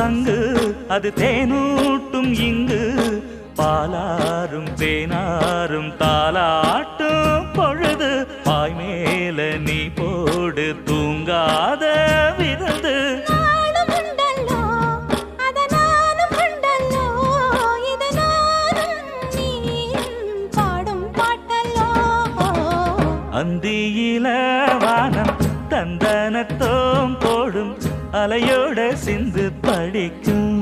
சங்கு அது தேனூட்டும் இங்கு பாலாரும் தேனாரும் தாலாட்டும் பொழுது பாய் மேல நீ போடு தூங்காத விருந்து அந்தியில வானம் தந்தனத்தோம் போடும் அலையோட சிந்து படிக்கும்